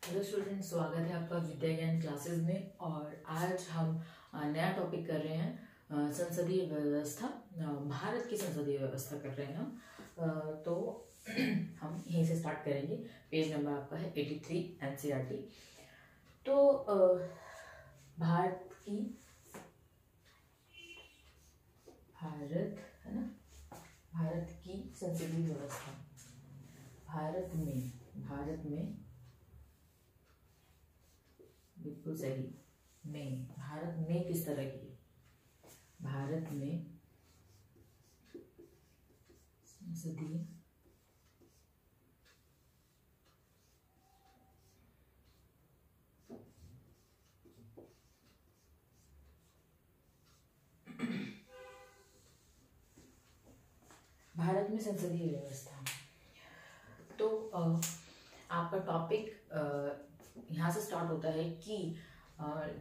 Hello student, स्वागत है आपका विद्या ज्ञान क्लासेस में। और आज हम नया टॉपिक कर रहे हैं, संसदीय व्यवस्था। भारत की संसदीय व्यवस्था कर रहे हैं हम। तो हम यहीं से स्टार्ट करेंगे। पेज नंबर आपका है 83 एनसीईआरटी। तो भारत है ना, भारत की संसदीय व्यवस्था। भारत में बिल्कुल सही। भारत में किस तरह की है? भारत में संसदीय भारत में संसदीय व्यवस्था। तो आपका टॉपिक यहाँ से स्टार्ट होता है कि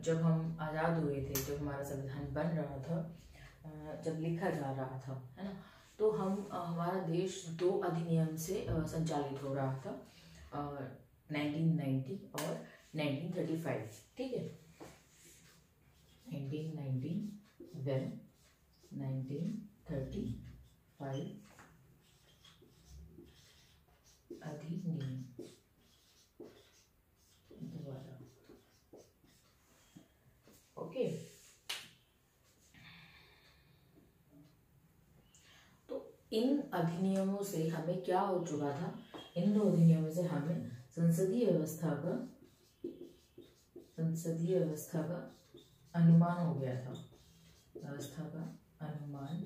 जब हम आज़ाद हुए थे, जब हमारा संविधान बन रहा था, जब लिखा जा रहा था, है ना, तो हमारा देश दो अधिनियम से संचालित हो रहा था, 1990 और 1935। ठीक है, 1990 then 1935 अधिनियम द्वारा। ओके, तो इन अधिनियमों से हमें क्या हो चुका था? इन दो अधिनियमों से हमें संसदीय व्यवस्था का अनुमान हो गया था। व्यवस्था का अनुमान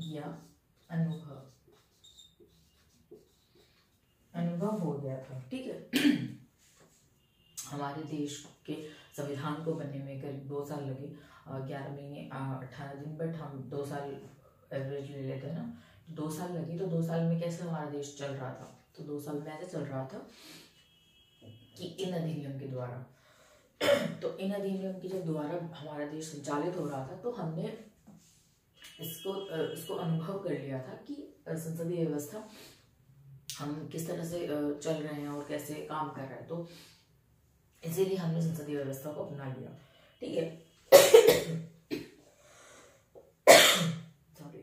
या अनुभव हो गया था। ठीक है। हमारे देश के संविधान को बनने में करीब 2 साल लगे, 11 महीने 18 दिन, बट हम 2 साल एवरेज ले लेते हैं ना। 2 साल लगे, तो 2 साल में कैसे हमारा देश चल रहा था? तो 2 साल में ऐसे चल रहा था कि इन अधिनियम के द्वारा तो इन अधिनियम के जब द्वारा हमारा देश संचालित हो रहा था, तो हमने इसको अनुभव कर लिया था कि संसदीय व्यवस्था हम किस तरह से चल रहे हैं और कैसे काम कर रहे हैं। तो इसीलिए हमने संसदीय व्यवस्था को अपना लिया। ठीक है। सॉरी,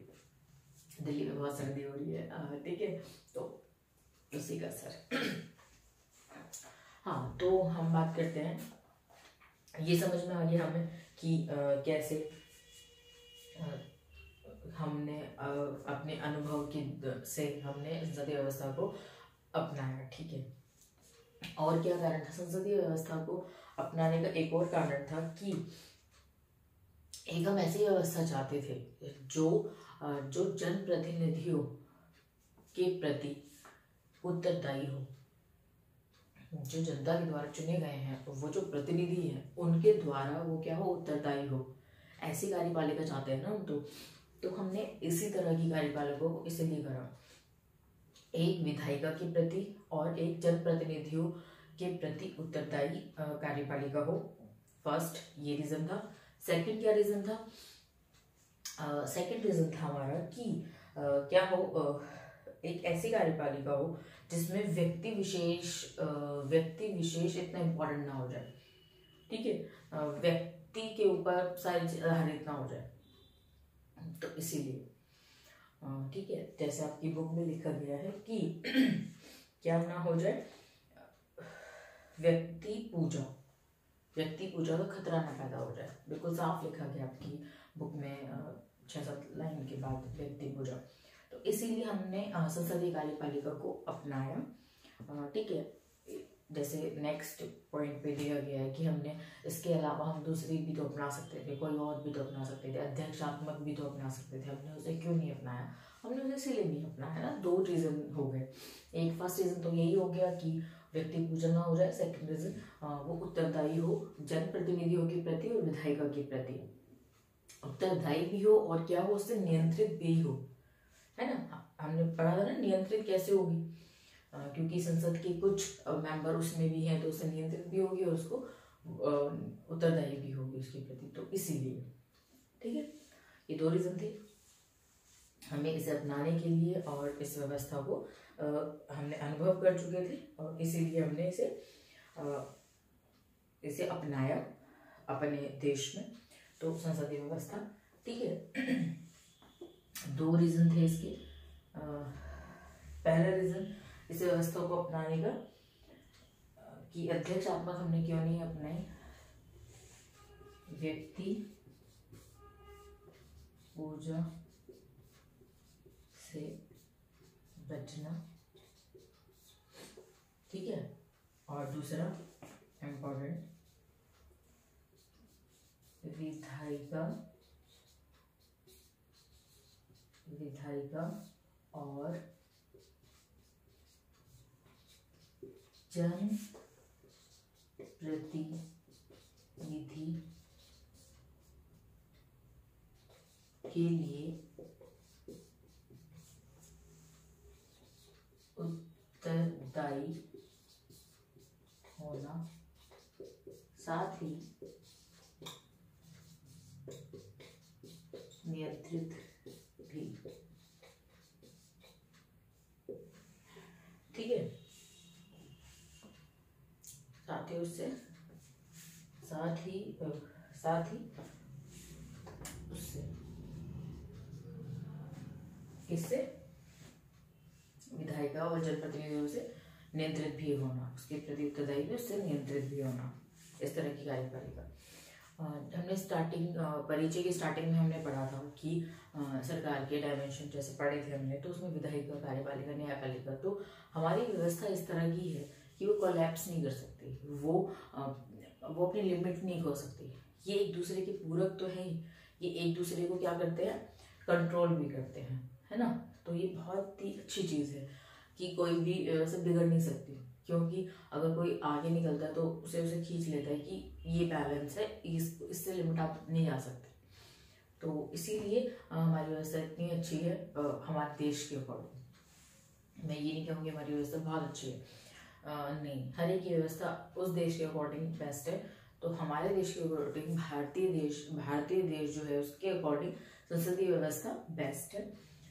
दिल्ली में बहुत सर्दी हो रही है। ठीक है, तो उसी का असर। हाँ, तो हम बात करते हैं, ये समझ में आ गया हमें कि कैसे हमने अपने अनुभव से हमने संसदीय व्यवस्था को अपनाया। ठीक है। और क्या कारण था संसदीय व्यवस्था को अपनाने का? एक और कारण था कि एक हम ऐसी व्यवस्था चाहते थे जो जनप्रतिनिधियों के प्रति उत्तरदायी हो। जो जनता के द्वारा चुने गए हैं, वो जो प्रतिनिधि हैं, उनके द्वारा वो क्या हो? उत्तरदायी हो। ऐसी कार्यपालिका चाहते हैं ना हम। तो हमने इसी तरह की कार्यपालिका को इसलिए करा, एक विधायिका के प्रति और एक जनप्रतिनिधियों के प्रति उत्तरदायी कार्यपालिका हो। फर्स्ट ये रीजन था। सेकंड क्या रीजन था? सेकंड रीजन था हमारा कि क्या हो, एक ऐसी कार्यपालिका हो जिसमें व्यक्ति विशेष इतना इम्पोर्टेंट ना हो जाए। ठीक है, व्यक्ति के ऊपर सारी चीज आधारित ना हो जाए। तो इसीलिए ठीक है, जैसे आपकी बुक में लिखा गया है कि क्या ना हो जाए? व्यक्ति पूजा का खतरा ना पैदा हो जाए। बिल्कुल साफ लिखा गया आपकी बुक में, 6-7 लाइन के बाद, व्यक्ति पूजा। तो इसीलिए हमने संसदीय कार्यपालिका को अपनाया। ठीक है। जैसे नेक्स्ट पॉइंट पे दिया गया है कि हमने इसके अलावा हम दूसरी भी तो अपना सकते थे, कोई और भी तो अपना सकते थे, अध्यक्षात्मक भी तो अपना सकते थे। हमने उसे क्यों नहीं अपनाया? हमने उसे इसीलिए नहीं अपनाया ना। 2 रीजन हो गए। एक फर्स्ट रीजन तो यही हो गया कि व्यक्ति पूजन ना हो जाए। सेकंड रीजन वो उत्तरदायी हो जनप्रतिनिधियों के प्रति और विधायिका के प्रति। उत्तरदायी भी हो और क्या हो, उससे नियंत्रित भी हो, है ना। हमने पढ़ा था ना, नियंत्रित कैसे होगी? क्योंकि संसद के कुछ मेंबर उसमें भी हैं, तो उससे नियंत्रित भी होगी और उसको उत्तरदायी भी होगी उसके प्रति। तो इसीलिए ठीक है, ये 2 रीजन थे हमें इसे अपनाने के लिए। और इस व्यवस्था को हमने हमने अनुभव कर चुके थे और इसीलिए हमने इसे अपनाया अपने देश में। तो संसदीय व्यवस्था, ठीक है। 2 रीजन थे इसके। पहला रीजन इस व्यवस्था को अपनाने का कि अध्यक्षात्मक हमने क्यों नहीं अपनाई, व्यक्ति पूजा से बचना, ठीक है। और दूसरा इम्पोर्टेंट, विधायिका और जन प्रतिनिधि के लिए उत्तरदायी होना, साथ ही नियंत्रित भी, ठीक है। साथ ही उससे किससे, विधायिका और जनप्रतिनिधियों से नियंत्रित भी होना, उसके प्रति उत्तरदायी भी, उससे नियंत्रित भी होना, इस तरह की कार्यपालिका। हमने परिचय की स्टार्टिंग में हमने पढ़ा था कि सरकार के डायमेंशन जैसे पढ़े थे हमने, तो उसमें विधायिका, कार्यपालिका, न्यायपालिका। तो हमारी व्यवस्था इस तरह की है कि वो कोलैप्स नहीं कर सकती, वो अपनी लिमिट नहीं खो सकती। ये एक दूसरे के पूरक तो है ही, ये एक दूसरे को क्या करते हैं, कंट्रोल भी करते हैं, है ना। तो ये बहुत ही अच्छी चीज़ है कि कोई भी व्यवस्था बिगड़ नहीं सकती, क्योंकि अगर कोई आगे निकलता है तो उसे खींच लेता है कि ये बैलेंस है, इससे लिमिट आप नहीं जा सकते। तो इसीलिए हमारी व्यवस्था इतनी अच्छी है हमारे देश के अकॉर्डिंग। मैं ये नहीं कहूँगी हमारी व्यवस्था बहुत अच्छी है, नहीं, हर एक की व्यवस्था उस देश के अकॉर्डिंग बेस्ट है। तो हमारे देश के अकॉर्डिंग भारतीय देश जो है उसके अकॉर्डिंग संसदीय व्यवस्था बेस्ट है।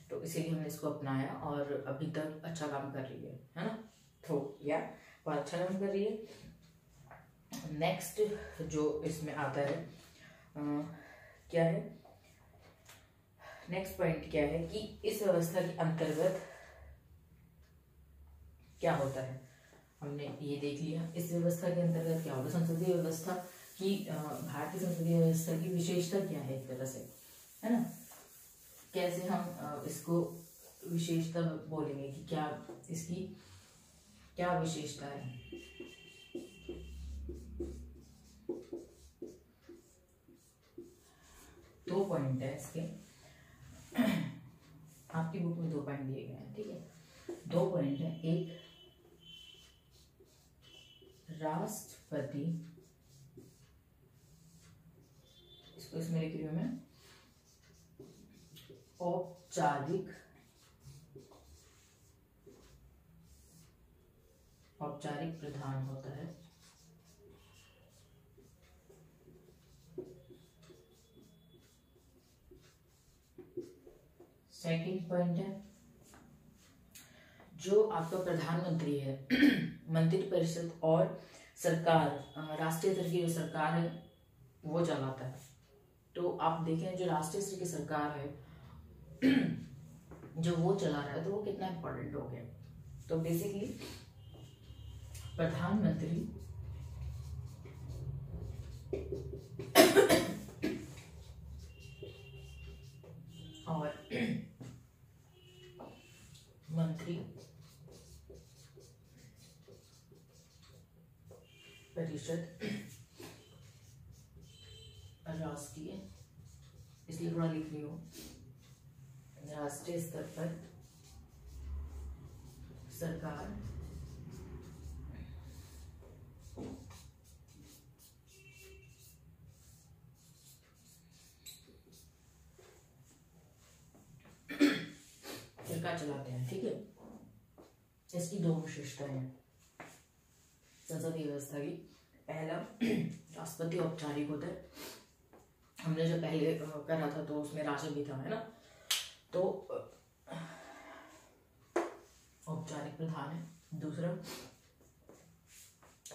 तो इसीलिए हमने इसको अपनाया और अभी तक अच्छा काम कर रही है ना। तो बहुत अच्छा काम कर रही है। नेक्स्ट जो इसमें आता है क्या है, नेक्स्ट पॉइंट क्या है कि इस व्यवस्था के अंतर्गत क्या होता है, हमने ये देख लिया। इस व्यवस्था के अंतर्गत क्या होगा, संसदीय व्यवस्था की, भारतीय संसदीय व्यवस्था की विशेषता क्या है, एक तरह से, है ना। कैसे हम इसको विशेषता बोलेंगे कि क्या इसकी क्या विशेषता है। दो पॉइंट है इसके, आपकी बुक में 2 पॉइंट दिए गए हैं, ठीक है। 2 पॉइंट है, एक राष्ट्रपति, इसको इसमें लिख रही हूं मैं, औपचारिक प्रधान होता है। सेकंड पॉइंट है, जो आपका प्रधानमंत्री है मंत्रिपरिषद और सरकार, राष्ट्रीय स्तर की जो सरकार है वो चलाता है। तो आप देखें जो राष्ट्रीय स्तर की सरकार है जो वो चला रहा है, तो वो कितना इंपॉर्टेंट हो गया। तो बेसिकली प्रधानमंत्री और मंत्री परिषद राष्ट्रीय, इसलिए थोड़ा लिख रही हूँ, राष्ट्रीय स्तर पर सरकार चलाते हैं, ठीक है। इसकी 2 विशेषताएं हैं संसदीय व्यवस्था की। पहला, राष्ट्रपति औपचारिक होता है। हमने जो पहले करा था तो उसमें राजा भी था, है ना। तो औपचारिक प्रधान है। दूसरा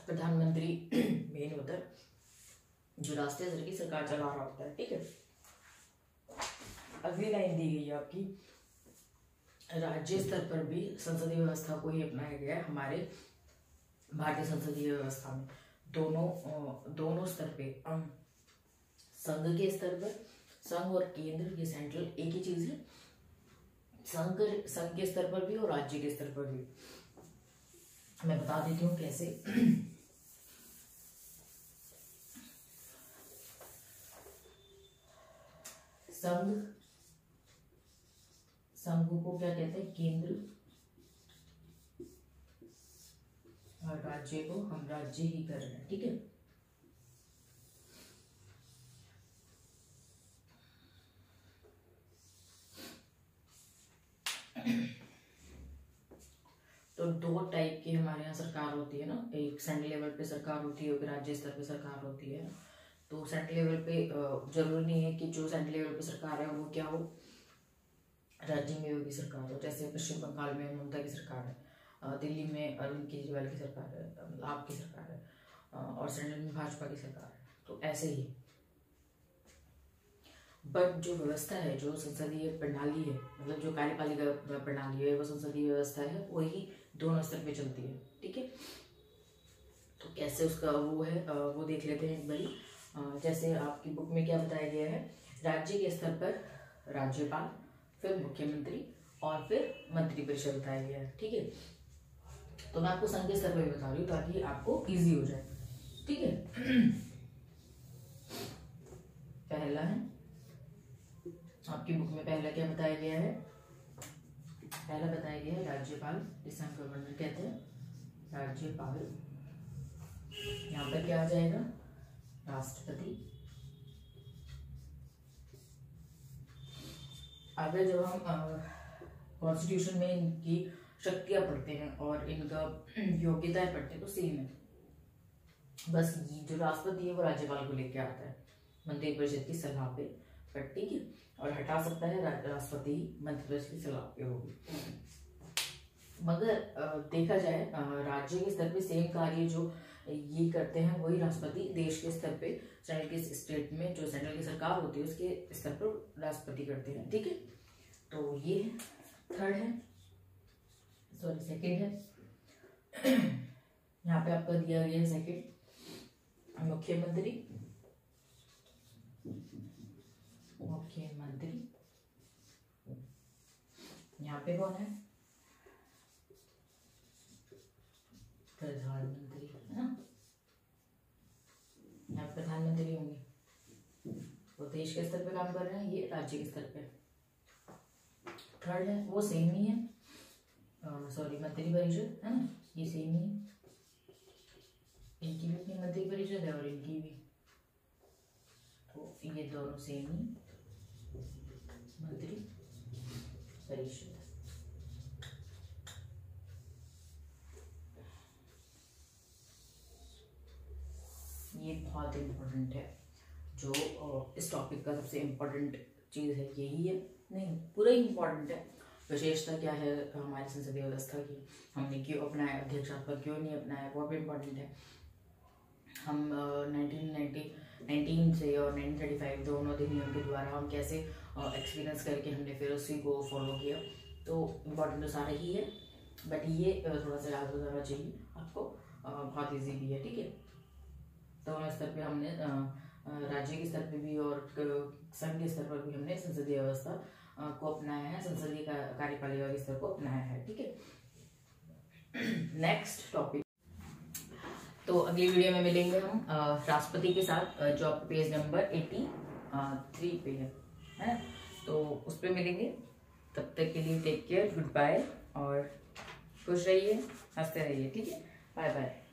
प्रधानमंत्री मेन होता है, जो राष्ट्रीय स्तर की सरकार चला रहा होता है, ठीक है। अगली लाइन दी गई है आपकी, राज्य स्तर पर भी संसदीय व्यवस्था को ही अपनाया गया है हमारे भारतीय संसदीय व्यवस्था में। दोनों स्तर पे, संघ के स्तर पर, संघ और केंद्र, ये सेंट्रल एक ही चीज है, संघ के स्तर पर भी और राज्य के स्तर पर भी। मैं बता देती हूँ कैसे। संघ को क्या कहते हैं, केंद्र, और राज्य को हम राज्य ही कर रहे हैं, ठीक है। तो दो टाइप की हमारे यहाँ सरकार होती है ना, एक सेंट्रल लेवल पे सरकार होती है, एक राज्य स्तर पे सरकार होती है। तो सेंट्रल लेवल पे जरूरी नहीं है कि जो सेंट्रल लेवल पे सरकार है वो क्या हो, राज्य में भी सरकार हो। जैसे पश्चिम बंगाल में ममता की सरकार है, दिल्ली में अरविंद केजरीवाल की सरकार है, आपकी सरकार है, और सेंट्रल में भाजपा की सरकार है। तो ऐसे ही, बट जो व्यवस्था है, जो संसदीय प्रणाली है, मतलब जो कार्यपालिका प्रणाली है, वो संसदीय व्यवस्था है, वही दोनों स्तर पे चलती है, ठीक है। तो कैसे उसका वो है वो देख लेते हैं एक बारी। जैसे आपकी बुक में क्या बताया गया है, राज्य के स्तर पर राज्यपाल, फिर मुख्यमंत्री और फिर मंत्रिपरिषद बताया गया है, ठीक है। तो मैं आपको संघ के स्तर पर भी बता रही हूँ ताकि आपको इजी हो जाए, ठीक है। पहला है आपकी बुक में, पहला क्या बताया गया है, पहला बताया गया है राज्यपाल, जिसे हम गवर्नर कहते हैं, राज्यपाल। यहाँ पर क्या आ जाएगा, राष्ट्रपति। अगर जब हम कॉन्स्टिट्यूशन में इनकी शक्तियां पढ़ते हैं और इनका योग्यताएं पढ़ते हैं तो सेम है, बस जो राष्ट्रपति है वो राज्यपाल को लेके आता है मंत्रिपरिषद की सलाह पे, पर ठीक है, और हटा सकता है राष्ट्रपति मंत्रिपरिषद की सलाह पे होगी। मगर देखा जाए राज्य के स्तर पे सेम कार्य जो ये करते हैं वही राष्ट्रपति देश के स्तर पे, सेंट्रल के स्टेट में जो सेंट्रल की सरकार होती है उसके स्तर पर राष्ट्रपति करते हैं, ठीक है। तो ये थर्ड है, सॉरी सेकंड है। यहाँ पे आपका दिया गया है सेकंड, मुख्यमंत्री। यहाँ पे कौन है, प्रधानमंत्री, है ना। यहाँ प्रधानमंत्री होंगे, वो देश के स्तर पे काम कर रहे हैं, ये राज्य के स्तर पे। थर्ड है वो सेम ही है, सॉरी मंत्रिपरिषद, है ना, ये सेम ही है, इनकी भी अपनी मंत्रिपरिषद है और इनकी भी, तो ये दोनों सेम ही मंत्रिपरिषद। ये बहुत इम्पोर्टेंट है, जो इस टॉपिक का सबसे इम्पोर्टेंट चीज़ है यही है, नहीं पूरा ही इम्पोर्टेंट है। विशेषता क्या है हमारी संसदीय व्यवस्था की, हमने क्यों अपनाया, अध्यक्षात्मक क्यों नहीं अपनाया, वो भी इम्पोर्टेंट है। हम 1919 से और 1935 दोनों अधिनियम के द्वारा हम कैसे एक्सपीरियंस करके हमने फिर उसी को फॉलो किया, तो इम्पोर्टेंट तो सारा ही है, बट ये थोड़ा सा याद हो जाना चाहिए आपको, बहुत ईजी भी है, ठीक है। दोनों स्तर पे हमने राज्य के स्तर पे भी और संघ के स्तर पर भी हमने संसदीय व्यवस्था को अपनाया है, संसदीय कार्यपालिका के स्तर को अपनाया है, ठीक है। नेक्स्ट टॉपिक, तो अगली वीडियो में मिलेंगे हम राष्ट्रपति के साथ, जो आपके पेज नंबर 83 पे है ना, तो उस पर मिलेंगे। तब तक के लिए टेक केयर, गुड बाय, और खुश रहिए, हंसते रहिए, ठीक है, बाय बाय।